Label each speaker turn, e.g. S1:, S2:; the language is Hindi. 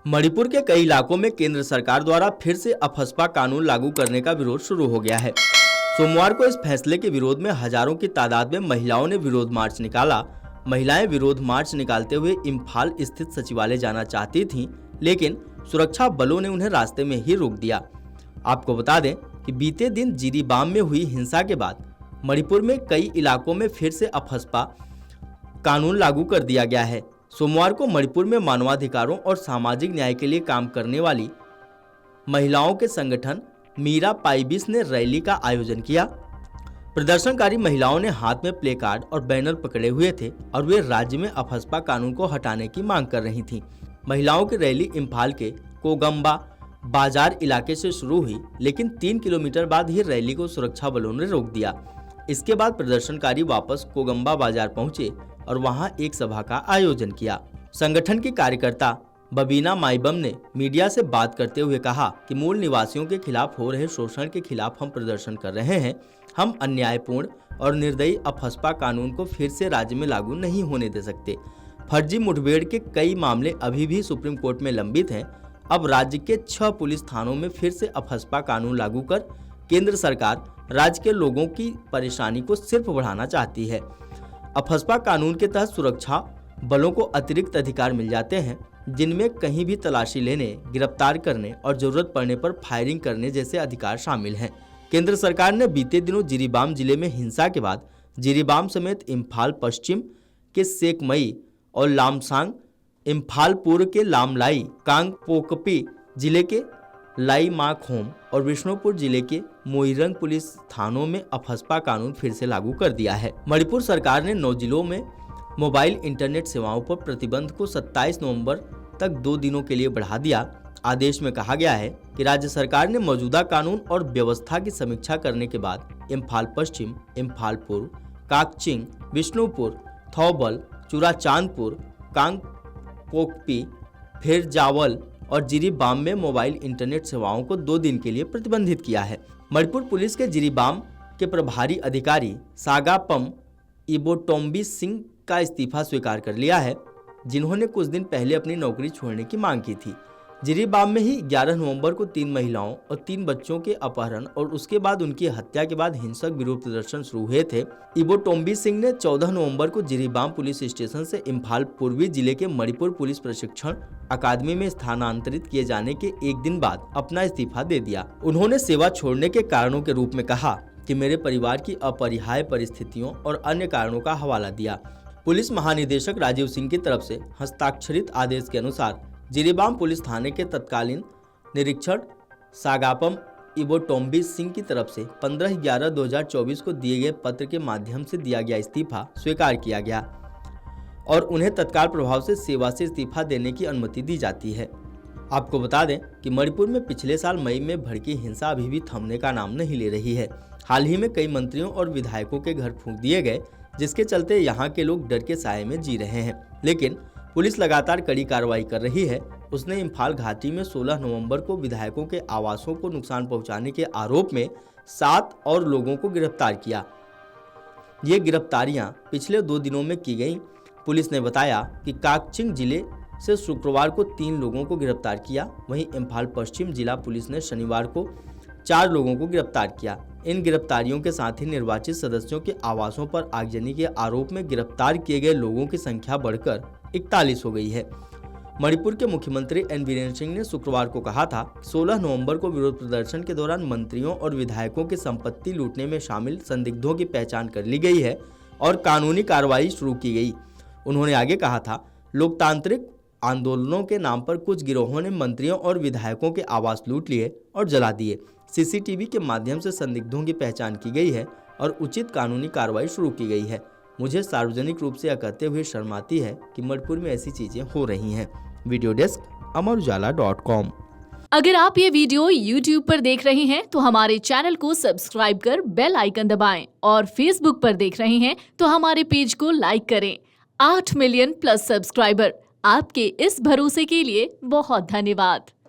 S1: मणिपुर के कई इलाकों में केंद्र सरकार द्वारा फिर से अफस्पा कानून लागू करने का विरोध शुरू हो गया है। सोमवार को इस फैसले के विरोध में हजारों की तादाद में महिलाओं ने विरोध मार्च निकाला। महिलाएं विरोध मार्च निकालते हुए इम्फाल स्थित सचिवालय जाना चाहती थीं, लेकिन सुरक्षा बलों ने उन्हें रास्ते में ही रोक दिया। आपको बता दें कि बीते दिन जिरीबाम में हुई हिंसा के बाद मणिपुर में कई इलाकों में फिर से अफस्पा कानून लागू कर दिया गया है। सोमवार को मणिपुर में मानवाधिकारों और सामाजिक न्याय के लिए काम करने वाली महिलाओं के संगठन मीरा पाइबिस ने रैली का आयोजन किया। प्रदर्शनकारी महिलाओं ने हाथ में प्ले कार्ड और बैनर पकड़े हुए थे और वे राज्य में अफस्पा कानून को हटाने की मांग कर रही थीं। महिलाओं की रैली इम्फाल के कोगम्बा बाजार इलाके से शुरू हुई, लेकिन 3 किलोमीटर बाद ही रैली को सुरक्षा बलों ने रोक दिया। इसके बाद प्रदर्शनकारी वापस कोगम्बा बाजार पहुंचे और वहां एक सभा का आयोजन किया। संगठन की कार्यकर्ता बबीना माइबम ने मीडिया से बात करते हुए कहा कि मूल निवासियों के खिलाफ हो रहे शोषण के खिलाफ हम प्रदर्शन कर रहे हैं। हम अन्यायपूर्ण और निर्दयी अफस्पा कानून को फिर से राज्य में लागू नहीं होने दे सकते। फर्जी मुठभेड़ के कई मामले अभी भी सुप्रीम कोर्ट में लंबित हैं। अब राज्य के 6 पुलिस थानों में फिर से अफस्पा कानून लागू कर केंद्र सरकार राज्य के लोगों की परेशानी को सिर्फ बढ़ाना चाहती है। अफस्पा कानून के तहत सुरक्षा बलों को अतिरिक्त अधिकार मिल जाते हैं, जिनमें कहीं भी तलाशी लेने, गिरफ्तार करने और जरूरत पड़ने पर फायरिंग करने जैसे अधिकार शामिल हैं। केंद्र सरकार ने बीते दिनों जिरीबाम जिले में हिंसा के बाद जिरीबाम समेत इम्फाल पश्चिम के सेकमई और लामसांग, इम्फाल पूर्व के लामलाई, कांगपोकपी जिले के लाई माखोम और विष्णुपुर जिले के मोइरंग पुलिस थानों में अफस्पा कानून फिर से लागू कर दिया है। मणिपुर सरकार ने 9 जिलों में मोबाइल इंटरनेट सेवाओं पर प्रतिबंध को 27 नवंबर तक 2 दिनों के लिए बढ़ा दिया। आदेश में कहा गया है कि राज्य सरकार ने मौजूदा कानून और व्यवस्था की समीक्षा करने के बाद इम्फाल पश्चिम, इम्फाल पूर्व, काकचिंग, विष्णुपुर, थौबल, चुराचांदपुर, कांगपोकपी, फेरजावल और जिरीबाम में मोबाइल इंटरनेट सेवाओं को 2 दिन के लिए प्रतिबंधित किया है। मणिपुर पुलिस के जिरीबाम के प्रभारी अधिकारी सागापम इबोटोम्बी सिंह का इस्तीफा स्वीकार कर लिया है, जिन्होंने कुछ दिन पहले अपनी नौकरी छोड़ने की मांग की थी। जिरीबाम में ही 11 नवंबर को 3 महिलाओं और 3 बच्चों के अपहरण और उसके बाद उनकी हत्या के बाद हिंसक विरोध प्रदर्शन शुरू हुए थे। इबोटोम्बी सिंह ने 14 नवंबर को जिरीबाम पुलिस स्टेशन से इम्फाल पूर्वी जिले के मणिपुर पुलिस प्रशिक्षण अकादमी में स्थानांतरित किए जाने के एक दिन बाद अपना इस्तीफा दे दिया। उन्होंने सेवा छोड़ने के कारणों के रूप में कहा कि मेरे परिवार की अपरिहार्य परिस्थितियों और अन्य कारणों का हवाला दिया। पुलिस महानिदेशक राजीव सिंह की तरफ से हस्ताक्षरित आदेश के अनुसार जिरीबाम पुलिस थाने के तत्कालीन निरीक्षक सागापम इबोटोम्बी सिंह की तरफ से 15/11/2024 को दिए गए पत्र के माध्यम से दिया गया इस्तीफा स्वीकार किया गया और उन्हें तत्काल प्रभाव से सेवा से इस्तीफा देने की अनुमति दी जाती है। आपको बता दें कि मणिपुर में पिछले साल मई में भड़की हिंसा अभी भी थमने का नाम नहीं ले रही है। हाल ही में कई मंत्रियों और विधायकों के घर फूंक दिए गए, जिसके चलते यहाँ के लोग डर के साए में जी रहे हैं। लेकिन पुलिस लगातार कड़ी कार्रवाई कर रही है। उसने इम्फाल घाटी में 16 नवंबर को विधायकों के आवासों को नुकसान पहुंचाने के आरोप में 7 और लोगों को गिरफ्तार किया। ये गिरफ्तारियां पिछले 2 दिनों में की गईं। पुलिस ने बताया कि काकचिंग जिले से शुक्रवार को 3 लोगों को गिरफ्तार किया। वहीं इम्फाल पश्चिम जिला पुलिस ने शनिवार को 4 लोगों को गिरफ्तार किया। इन गिरफ्तारियों के साथ ही निर्वाचित सदस्यों के आवासों पर आगजनी के आरोप में गिरफ्तार किए गए लोगों की संख्या बढ़कर 41 हो गई है। मणिपुर के मुख्यमंत्री एन बीरेन सिंह ने शुक्रवार को कहा था, 16 नवंबर को विरोध प्रदर्शन के दौरान मंत्रियों और विधायकों की संपत्ति लूटने में शामिल संदिग्धों की पहचान कर ली गई है और कानूनी कार्रवाई शुरू की गई। उन्होंने आगे कहा था, लोकतांत्रिक आंदोलनों के नाम पर कुछ गिरोहों ने मंत्रियों और विधायकों के आवास लूट लिए और जला दिए। सीसीटीवी के माध्यम से संदिग्धों की पहचान की गई है और उचित कानूनी कार्रवाई शुरू की गई है। मुझे सार्वजनिक रूप से यह कहते हुए शर्म आती है कि मणिपुर में ऐसी चीजें हो रही हैं। वीडियो डेस्क अमरउजाला.com।
S2: अगर आप ये वीडियो YouTube पर देख रहे हैं तो हमारे चैनल को सब्सक्राइब कर बेल आइकन दबाएं और Facebook पर देख रहे हैं तो हमारे पेज को लाइक करें। 8 मिलियन प्लस सब्सक्राइबर, आपके इस भरोसे के लिए बहुत धन्यवाद।